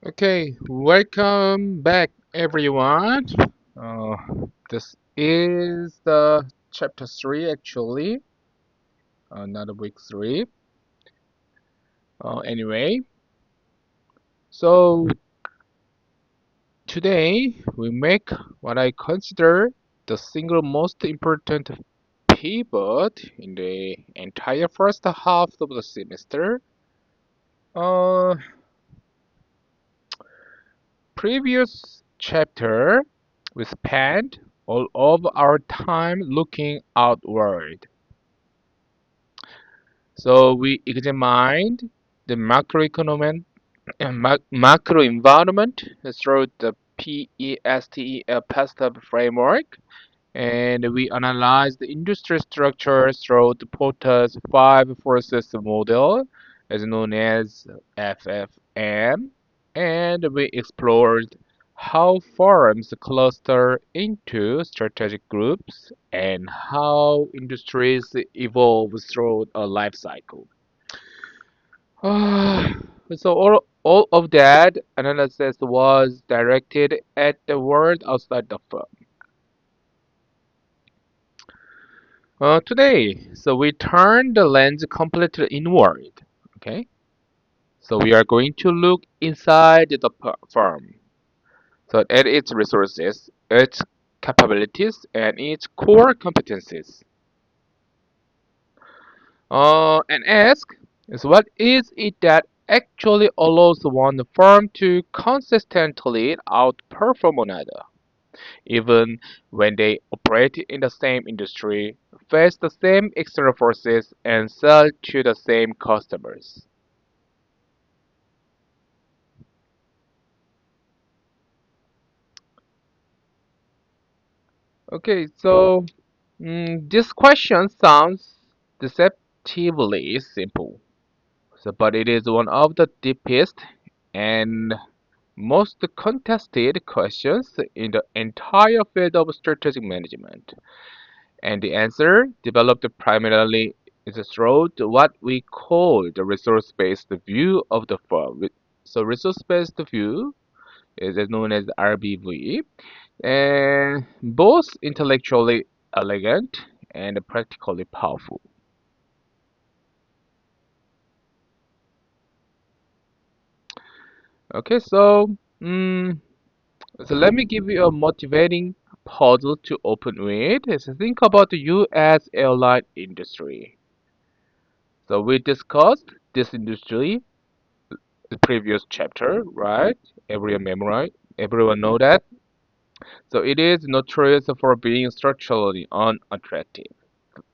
Okay, welcome back everyone. Uh, this is the chapter 3 actually, not week 3. Anyway, so today we make what I consider the single most important pivot in the entire first half of the semester. Uh, Previous chapter we spent all of our time looking outward. So we examined the macro environment through the PESTEL framework, and we analyzed the industry structure through the Porter's five forces model, as known as FFM, and we explored how firms cluster into strategic groups and how industries evolve through a life cycle. So all of that analysis was directed at the world outside the firm. Today, so we turn the lens completely inward. Okay, so we are going to look inside the firm. So at its resources, its capabilities, and its core competencies. And ask is what is it that actually allows one firm to consistently outperform another, even when they operate in the same industry, face the same external forces, and sell to the same customers. Okay, so this question sounds deceptively simple, but it is one of the deepest and most contested questions in the entire field of strategic management. And the answer, developed primarily, is through what we call the resource-based view of the firm. So resource-based view is known as RBV, and both intellectually elegant and practically powerful. Okay, mm, so let me give you a motivating puzzle to open with. Is think about the U.S. airline industry. So we discussed this industry the previous chapter, right? Everyone memorize, everyone know that. So it is notorious for being structurally unattractive.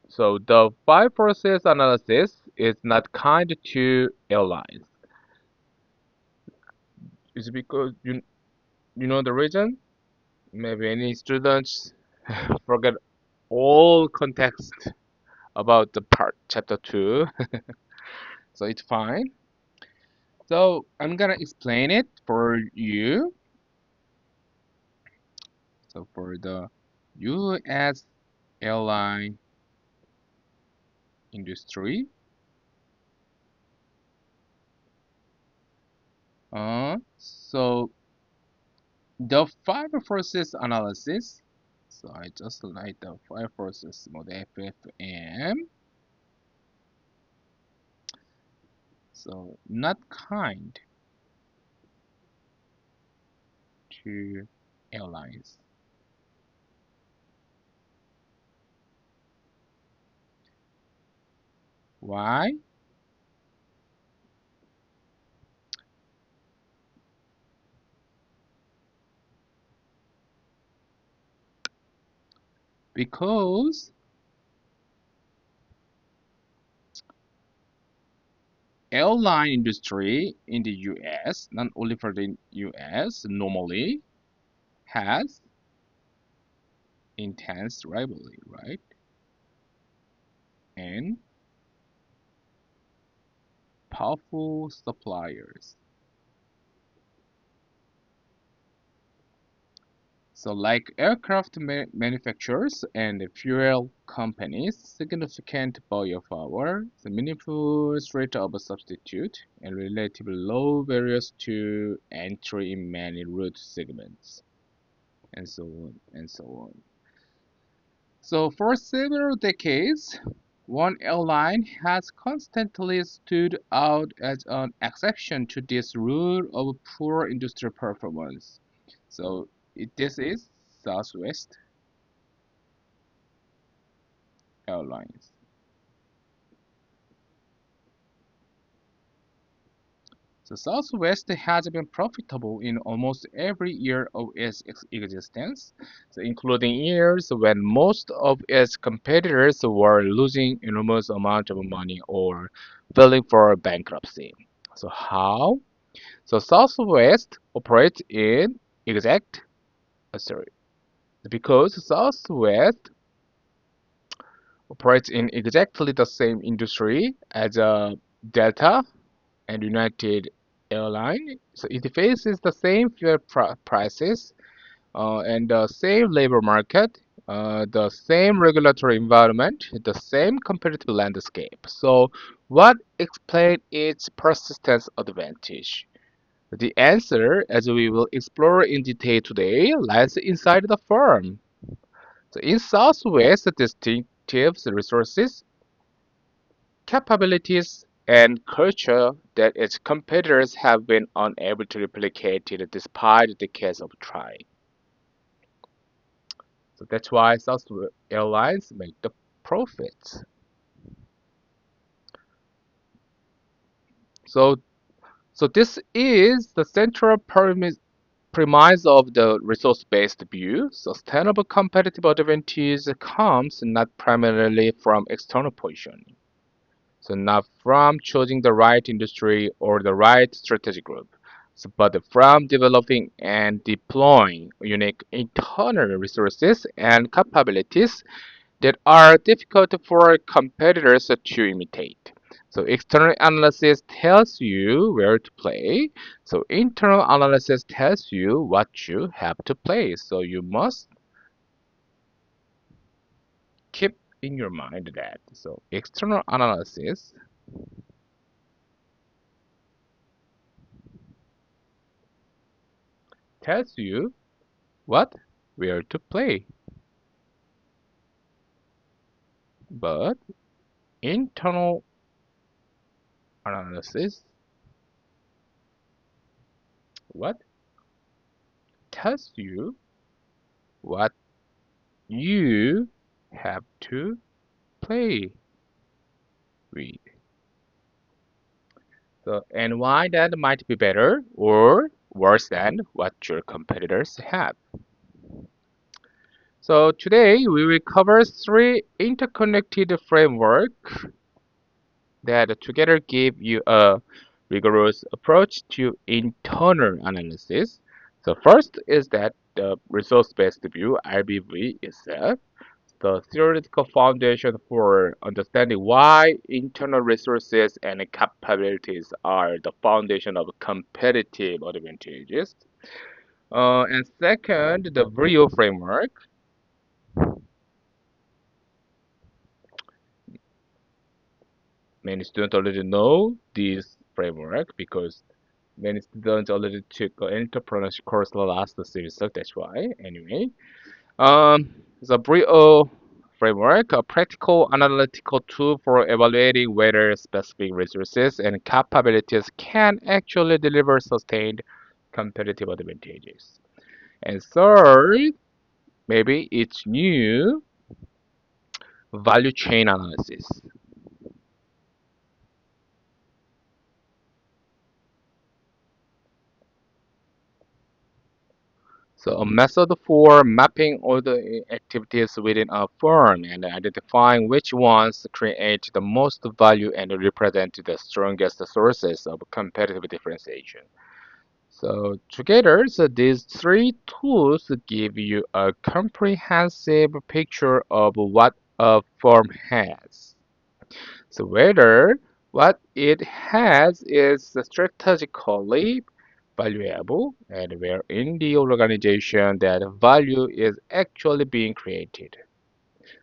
So the five forces analysis is not kind to airlines. Is it because you know the reason? Maybe any students forget all context about the part chapter 2, so it's fine. So I'm gonna explain it for you. So for the US airline industry, so the five forces analysis. So I just like the five forces mode FFM. So not kind to airlines. Why? Because airline industry in the US, not only for the US, normally has intense rivalry, right? And powerful suppliers. So, like aircraft manufacturers and fuel companies, significant biopower, the meaningful rate of substitute, and relatively low barriers to entry in many route segments, and so on and so on. So, for several decades, one airline has constantly stood out as an exception to this rule of poor industrial performance. So, this is Southwest Airlines. So Southwest has been profitable in almost every year of its existence, so including years when most of its competitors were losing enormous amount of money or filing for bankruptcy. So how? So Southwest operates in exact, sorry, because Southwest operates in exactly the same industry as Delta and United Airlines. So it faces the same fuel prices and the same labor market, the same regulatory environment, the same competitive landscape. So what explains its persistence advantage? The answer, as we will explore in detail today, lies inside the firm. So in Southwest, distinctive resources capabilities and culture that its competitors have been unable to replicate despite decades of trying. So that's why Southwest Airlines make the profits. So, so this is the central premise of the resource-based view. Sustainable competitive advantage comes not primarily from external positioning. So not from choosing the right industry or the right strategy group, but from developing and deploying unique internal resources and capabilities that are difficult for competitors to imitate. So external analysis tells you where to play. So internal analysis tells you what you have to play. So you must keep in your mind that. So external analysis tells you what? Where to play. But internal analysis, what? Tells you what you have to play with. So, and why that might be better or worse than what your competitors have. So today we will cover three interconnected frameworks that together give you a rigorous approach to internal analysis. So first is that the resource-based view, RBV, itself, the theoretical foundation for understanding why internal resources and capabilities are the foundation of competitive advantages. And second, the VRIO framework. Many students already know this framework because many students already took an entrepreneurship course last semester. That's why. Anyway, the BRIO framework, a practical analytical tool for evaluating whether specific resources and capabilities can actually deliver sustained competitive advantages. And third, maybe it's new value chain analysis. So a method for mapping all the activities within a firm and identifying which ones create the most value and represent the strongest sources of competitive differentiation. So together, so these three tools give you a comprehensive picture of what a firm has. So whether what it has is strategically valuable and where in the organization that value is actually being created.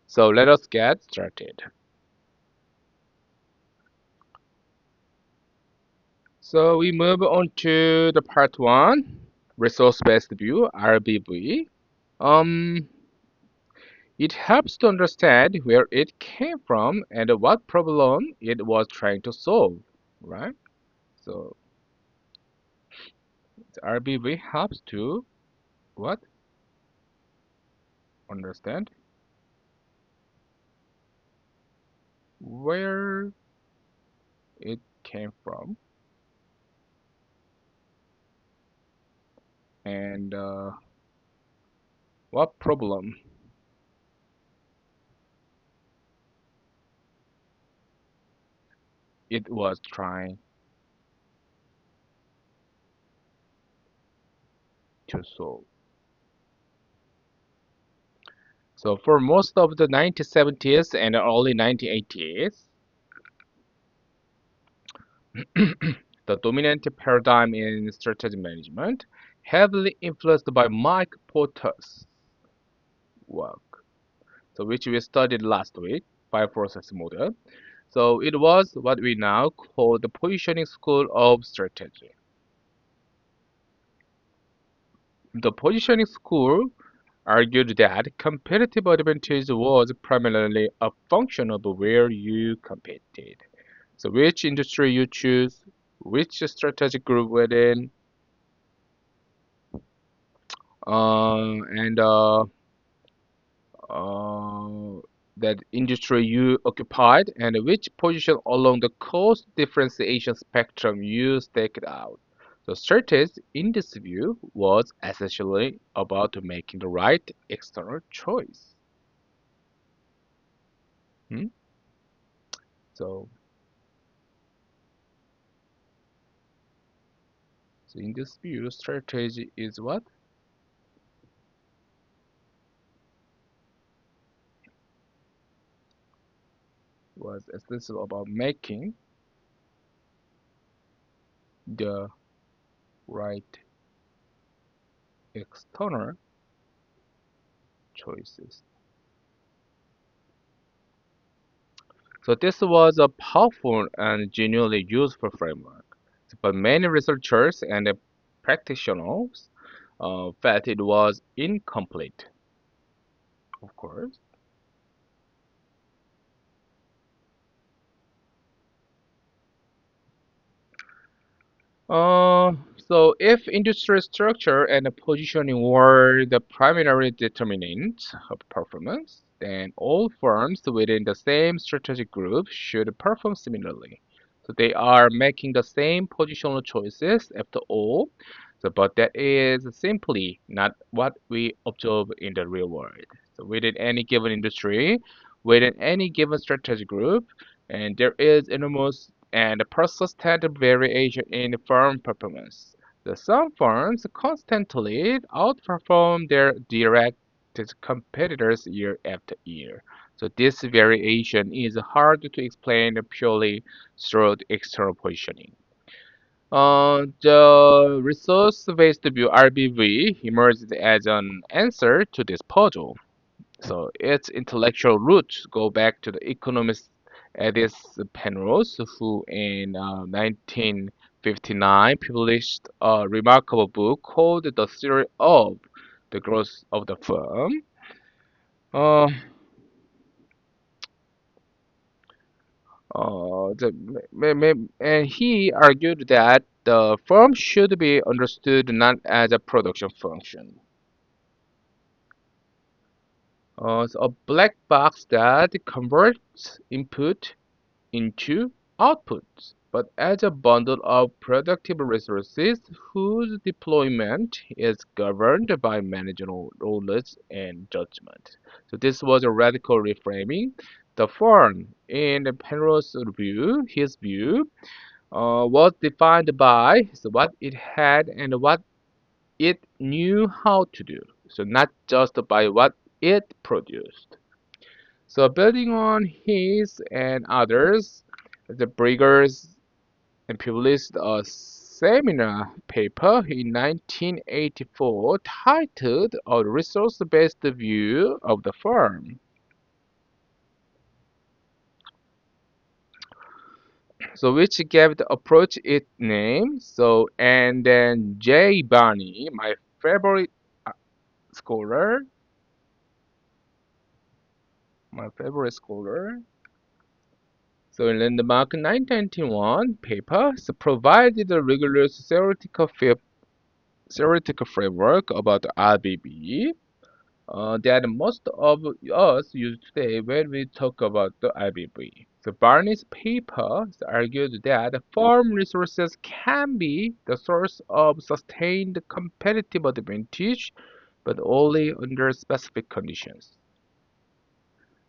So let us get started. So we move on to the part one, resource-based view, RBV. Um, it helps to understand where it came from and what problem it was trying to solve, right? So the RBV helps to what? Understand where it came from and what problem it was trying to solve. So for most of the 1970s and early 1980s, the dominant paradigm in strategy management, heavily influenced by Mike Porter's work, so which we studied last week, bioprocess model. So it was what we now call the positioning school of strategy. The positioning school argued that competitive advantage was primarily a function of where you competed. So which industry you choose, which strategic group within, and uh, that industry you occupied, and which position along the cost differentiation spectrum you staked out. The strategy in this view was essentially about making the right external choice. Hmm? So, so in this view, strategy is what was essentially about making the right external choices. So this was a powerful and genuinely useful framework. But many researchers and practitioners felt it was incomplete, of course. Uh, so if industry structure and positioning were the primary determinants of performance, then all firms within the same strategic group should perform similarly. So they are making the same positional choices after all. So, but that is simply not what we observe in the real world. So within any given industry, within any given strategic group, and there is enormous and persistent variation in firm performance. Some firms constantly outperform their direct competitors year after year. So this variation is hard to explain purely through the external positioning. The resource-based view (RBV) emerged as an answer to this puzzle. So its intellectual roots go back to the economist Edith Penrose, who in 1959 published a remarkable book called The Theory of the Growth of the Firm. Uh, and he argued that the firm should be understood not as a production function, so a black box that converts input into outputs, but as a bundle of productive resources whose deployment is governed by managerial rules and judgment. So this was a radical reframing. The firm, in Penrose's view, his view, was defined by so what it had and what it knew how to do. So not just by what it produced. So building on his and others, the Briggers and published a seminar paper in 1984 titled A Resource-Based View of the Firm. So which gave the approach its name. So and then Jay Barney, my favorite uh, scholar, my favorite scholar. So in Landmark 1991 paper so provided a rigorous theoretical framework about RBB that most of us use today when we talk about the IBB. So Barney's paper argued that farm resources can be the source of sustained competitive advantage, but only under specific conditions.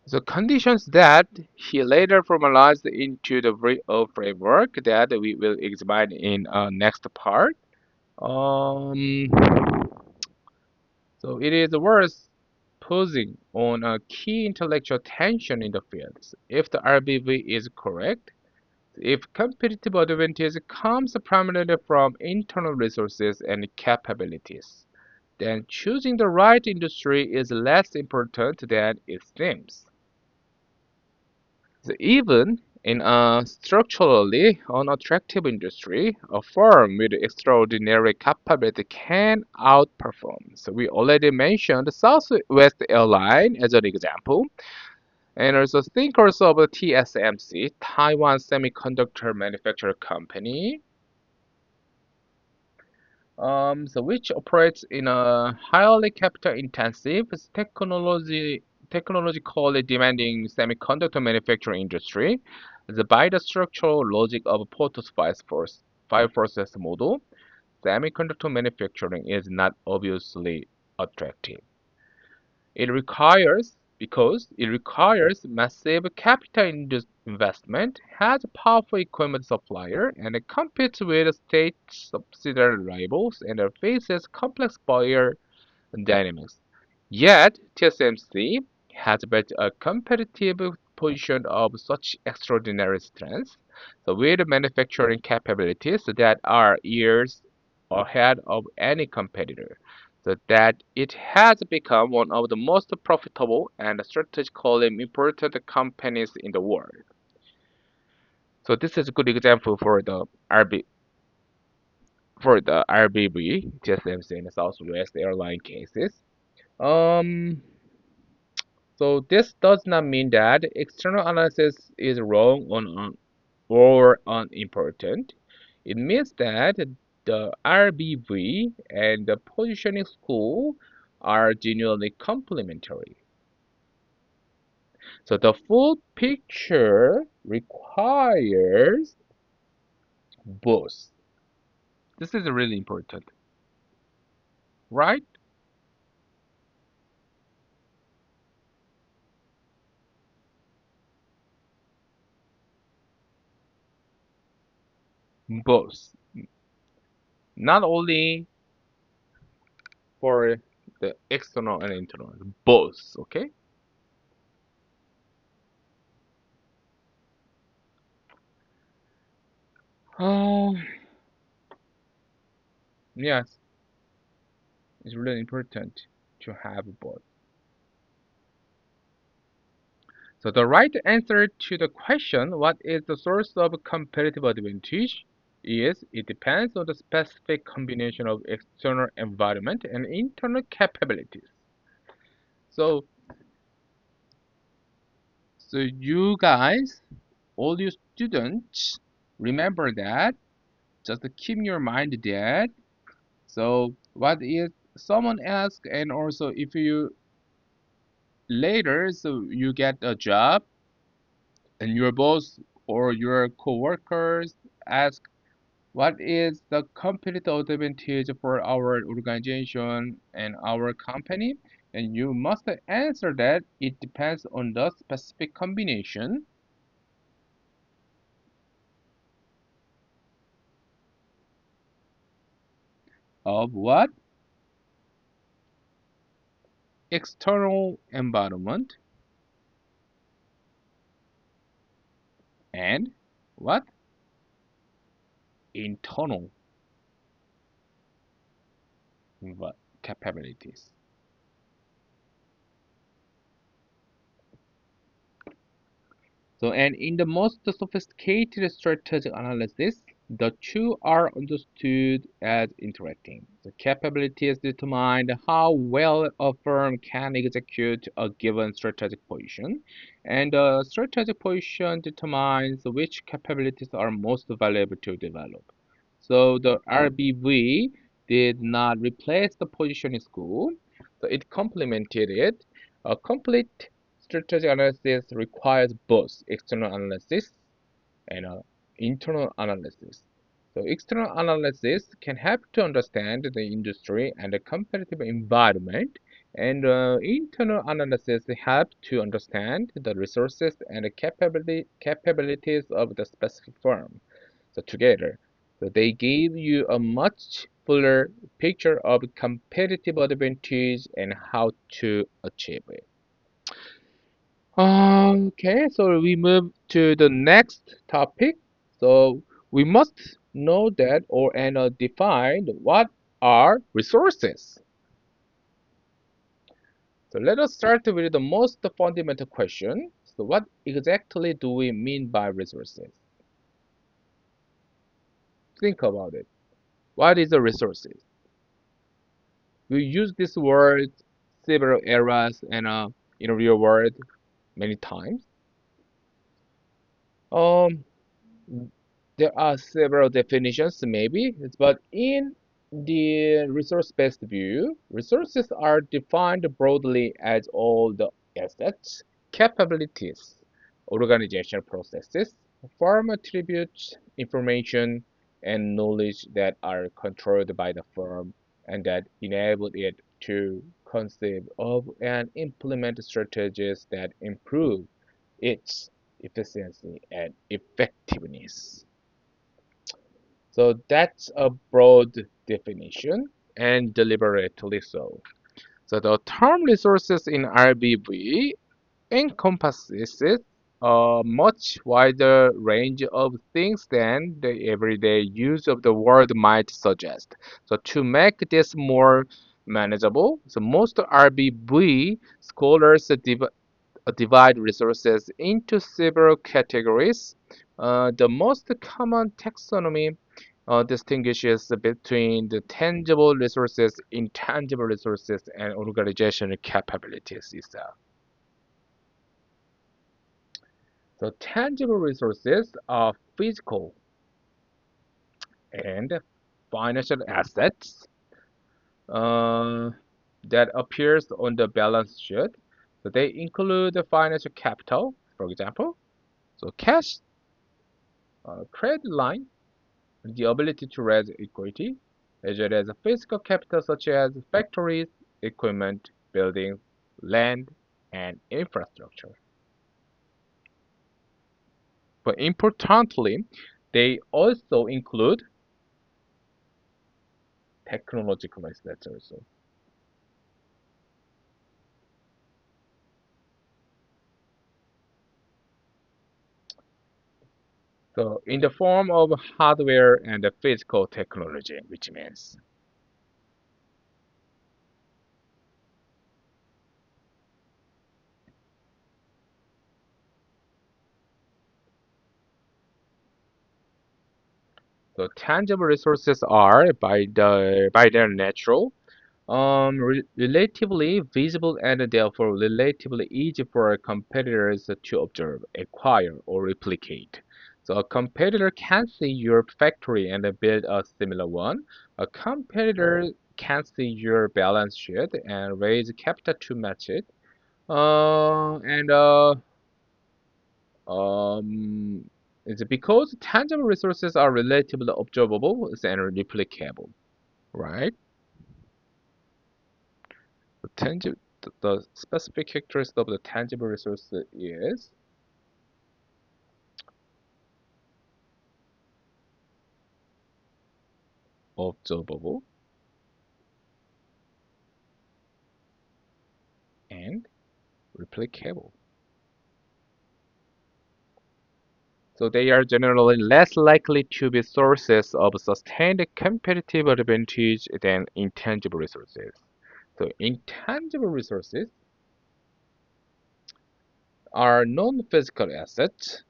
The conditions that he later formalized into the framework that we will examine in next part. Um, So it is worth posing on a key intellectual tension in the field. If the RBV is correct, if competitive advantage comes primarily from internal resources and capabilities, then choosing the right industry is less important than it seems. So even in a structurally unattractive industry, a firm with extraordinary capability can outperform. So we already mentioned Southwest Airline as an example, and also think also of TSMC, Taiwan Semiconductor Manufacturer Company, so which operates in a highly capital-intensive, technologically demanding semiconductor manufacturing industry. By the structural logic of Porter's five forces model, semiconductor manufacturing is not obviously attractive. Because it requires massive capital investment, has a powerful equipment supplier, and it competes with state subsidiary rivals and faces complex buyer dynamics. Yet, TSMC has built a competitive position of such extraordinary strength, so with manufacturing capabilities that are years ahead of any competitor, so that it has become one of the most profitable and strategically important companies in the world. So this is a good example for the RBB, TSMC, and Southwest Airline cases. Um, So this does not mean that external analysis is wrong or unimportant. It means that the RBV and the positioning school are genuinely complementary. So the full picture requires both. This is really important, right? Both. Not only for the external and internal, both, okay? Oh, yes. It's really important to have both. So the right answer to the question, what is the source of competitive advantage, is it depends on the specific combination of external environment and internal capabilities. So, so you guys, all you students, remember that. Just keep your mind that. So, what is someone asks, and also if you later, so you get a job and your boss or your coworkers ask what is the competitive advantage for our organization and our company, and you must answer that it depends on the specific combination of what external environment and what internal. capabilities. So, and in the most sophisticated strategic analysis, the two are understood as interacting. The capabilities determine how well a firm can execute a given strategic position, and the strategic position determines which capabilities are most valuable to develop. So the RBV did not replace the positioning school, so it complemented it. A complete strategic analysis requires both external analysis and internal analysis. So external analysis can help to understand the industry and the competitive environment, and internal analysis help to understand the resources and the capabilities of the specific firm. So together, so they give you a much fuller picture of competitive advantage and how to achieve it. Okay, so we move to the next topic. So we must know that or and define what are resources. So let us start with the most fundamental question. So what exactly do we mean by resources? Think about it. What is a resources? We use this word several eras and in a real world many times. Um, There are several definitions, maybe, but in the resource-based view, resources are defined broadly as all the assets, capabilities, organizational processes, firm attributes, information, and knowledge that are controlled by the firm and that enable it to conceive of and implement strategies that improve its efficiency and effectiveness. So that's a broad definition and deliberately so. So the term resources in RBV encompasses a much wider range of things than the everyday use of the word might suggest. So to make this more manageable, so most RBV scholars divide resources into several categories. The most common taxonomy distinguishes between the tangible resources, intangible resources, and organizational capabilities itself. So tangible resources are physical and financial assets uh, that appears on the balance sheet. So they include the financial capital, for example, so cash, credit line, the ability to raise equity, as well as physical capital such as factories, equipment, buildings, land, and infrastructure. But importantly, they also include technological assets also. So in the form of hardware and physical technology, which means the tangible resources are by their natural relatively visible and therefore relatively easy for competitors to observe, acquire, or replicate. So a competitor can see your factory and build a similar one. A competitor can see your balance sheet and raise capital to match it. And it's because tangible resources are relatively observable and replicable, right? The specific characteristic of the tangible resource is observable and replicable. So they are generally less likely to be sources of sustained competitive advantage than intangible resources. So intangible resources are non-physical assets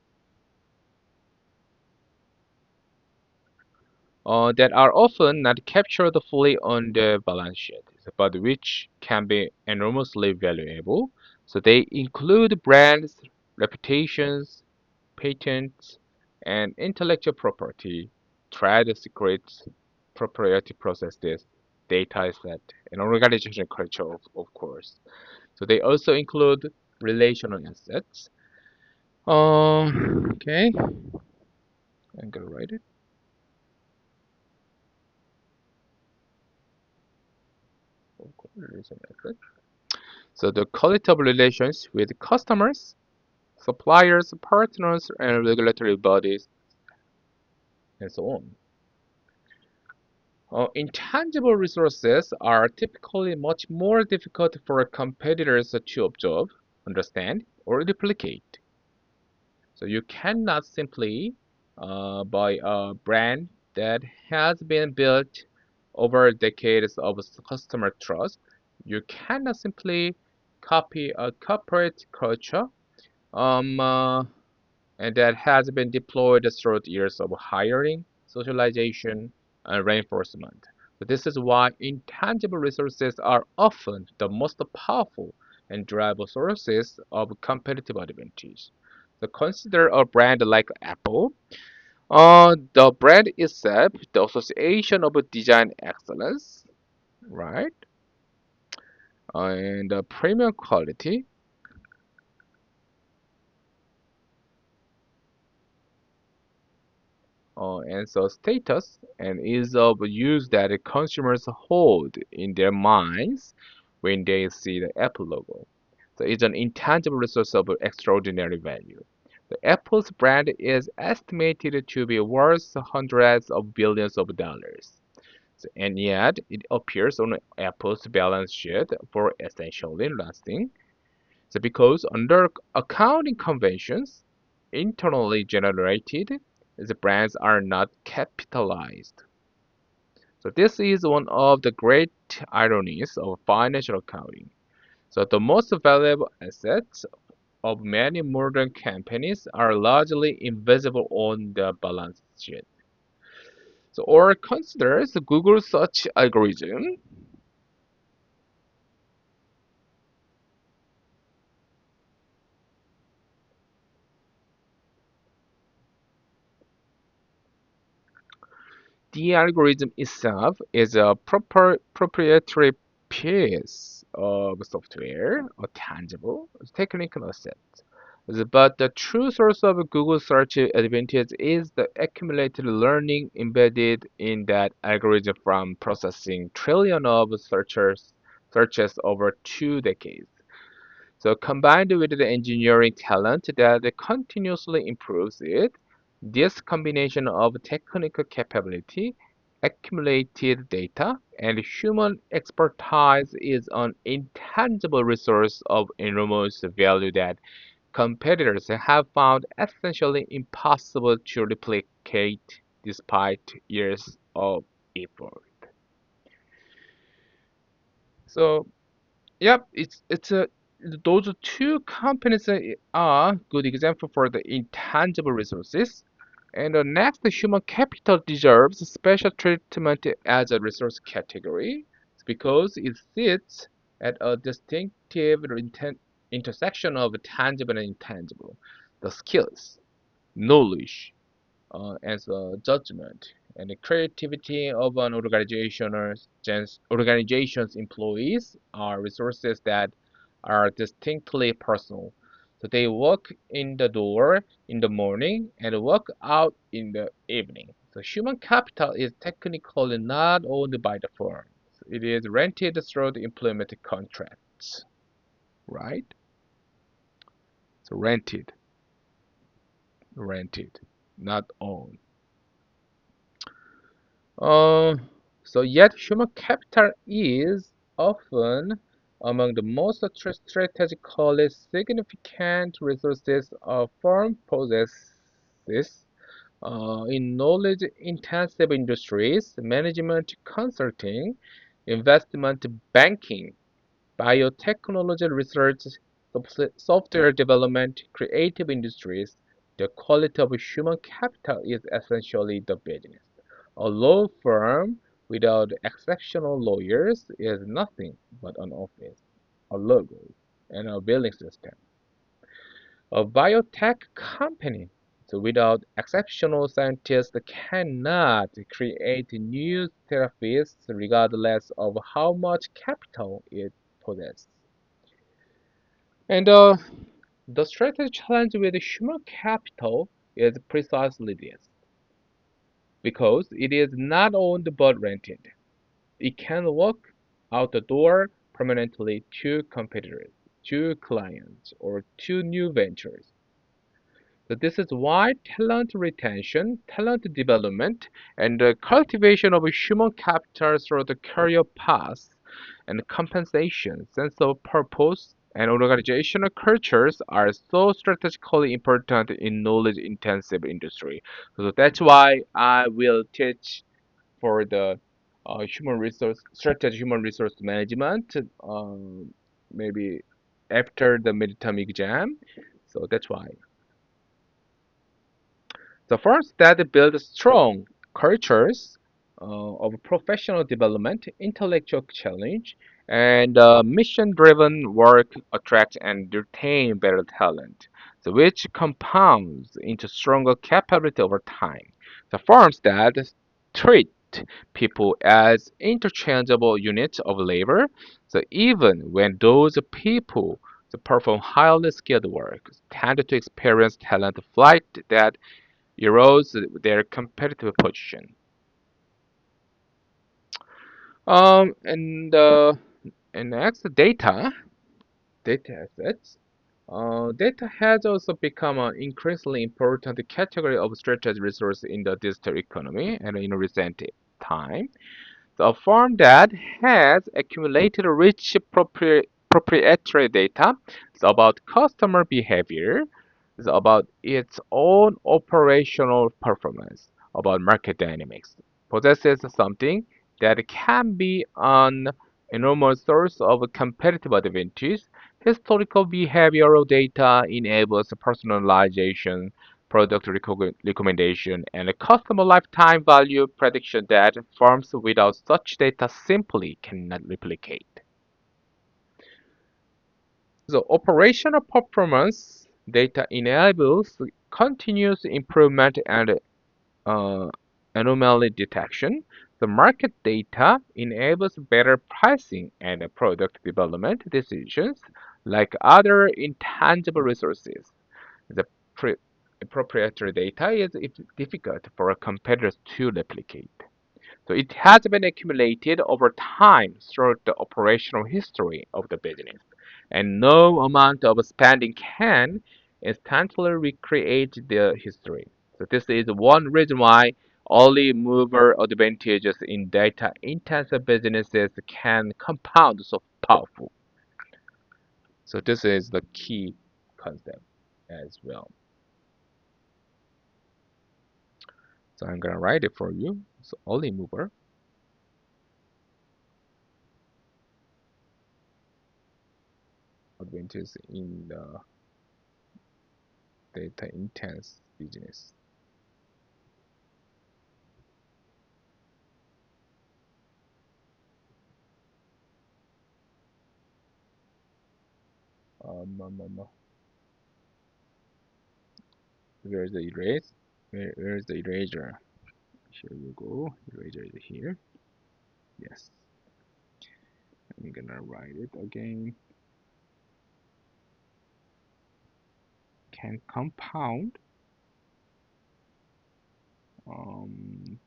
that are often not captured fully on the balance sheet, but which can be enormously valuable. So they include brands, reputations, patents, and intellectual property, trade secrets, proprietary processes, data set, and organizational culture, of course. So they also include relational assets. Okay, I'm gonna write it. Of course, relational assets. So the quality of relations with customers, suppliers, partners, and regulatory bodies, and so on. Intangible resources are typically much more difficult for competitors to observe, understand, or replicate. So you cannot simply buy a brand that has been built over decades of customer trust. You cannot simply copy a corporate culture um, uh, and that has been deployed through years of hiring, socialization, and reinforcement. So this is why intangible resources are often the most powerful and reliable sources of competitive advantage. So consider a brand like Apple. The brand itself, the association of design excellence, right, and premium quality, and so status and ease of use that the consumers hold in their minds when they see the Apple logo. So it's an intangible resource of extraordinary value. The Apple's brand is estimated to be worth hundreds of billions of dollars. So, and yet it appears on Apple's balance sheet for essentially nothing. So because under accounting conventions, internally generated, the brands are not capitalized. So this is one of the great ironies of financial accounting. So the most valuable assets of many modern companies are largely invisible on the balance sheet. So or consider the Google search algorithm. The algorithm itself is a proprietary piece of software, a tangible technical asset. But the true source of Google search advantage is the accumulated learning embedded in that algorithm from processing trillion of searches over 2 decades. So combined with the engineering talent that continuously improves it, this combination of technical capability, accumulated data, and human expertise is an intangible resource of enormous value that competitors have found essentially impossible to replicate despite years of effort. So yep, it's a those two companies are good example for the intangible resources. And the next, the human capital deserves special treatment as a resource category because it sits at a distinctive intersection of tangible and intangible. The skills, knowledge, as a judgment and the creativity of an organization's employees are resources that are distinctly personal. So they walk in the door in the morning and walk out in the evening. So human capital is technically not owned by the firm. It is rented through the employment contracts, right? So rented, not owned. Uh, so yet human capital is often among the most strategically significant resources a firm possesses. practices in knowledge-intensive industries, management consulting, investment banking, biotechnology research, software development, creative industries. The quality of human capital is essentially the business. A law firm without exceptional lawyers is nothing but an office, a logo, and a billing system. A biotech company, so without exceptional scientists, cannot create new therapies regardless of how much capital it possesses. And the strategic challenge with human capital is precisely this, because it is not owned but rented. It can walk out the door permanently to competitors, to clients, or to new ventures. So this is why talent retention, talent development, and the cultivation of human capital through the career paths and compensation, sense of purpose, and organizational cultures are so strategically important in knowledge-intensive industry. So that's why I will teach for the human resource strategy, human resource management, maybe after the midterm exam. So that's why. The first that builds strong cultures of professional development, intellectual challenge, and mission-driven work attract and retain better talent, so which compounds into stronger capability over time. The firms that treat people as interchangeable units of labor, so even when those people perform highly skilled work, tend to experience talent flight that erodes their competitive position. Um, and uh, and next, data assets. Data has also become an increasingly important category of strategic resource in the digital economy and in recent time. The firm that has accumulated rich proprietary data about customer behavior, about its own operational performance, about market dynamics, possesses something that can be an enormous source of competitive advantage. Historical behavioral data enables personalization, product recommendation, and customer lifetime value prediction that firms without such data simply cannot replicate. So operational performance data enables continuous improvement and uh, anomaly detection. The market data enables better pricing and product development decisions like other intangible resources. The pre- proprietary data is difficult for competitors to replicate. So it has been accumulated over time through the operational history of the business, and no amount of spending can instantly recreate the history. So this is one reason why early mover advantages in data-intensive businesses can compound so powerful. So this is the key concept as well. So I'm gonna write it for you. So early mover advantages in the data intense business. Um, where's the erase? Where's the eraser? Here you go. Eraser is here. Yes. I'm gonna write it again. Can compound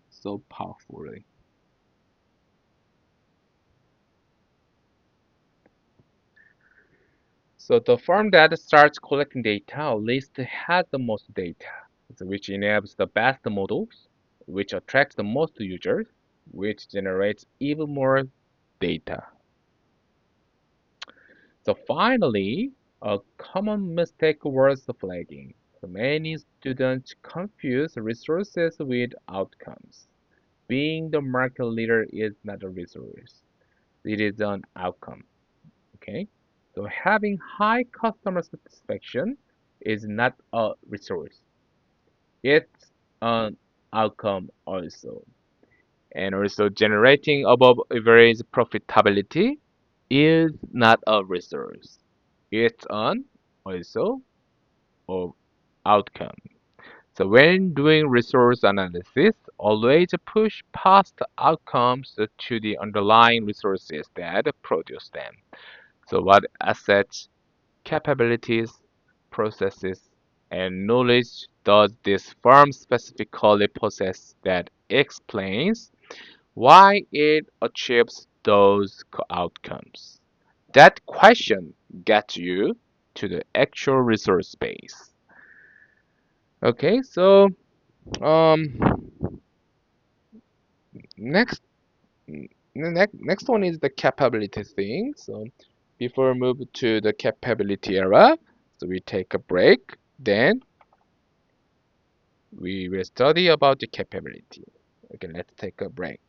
so powerfully. So the firm that starts collecting data at least has the most data, so which enables the best models, which attracts the most users, which generates even more data. So finally, a common mistake worth flagging. So many students confuse resources with outcomes. Being the market leader is not a resource, it is an outcome. Okay? So having high customer satisfaction is not a resource, it's an outcome also. And also generating above average profitability is not a resource, it's an also of outcome. So when doing resource analysis, always push past outcomes to the underlying resources that produce them. So what assets, capabilities, processes, and knowledge does this firm specifically possess that explains why it achieves those outcomes? That question gets you to the actual resource base. Okay, so um, next next one is the capability thing. So before we move to the capability era, so we take a break. Then we will study about the capability. Okay, let's take a break.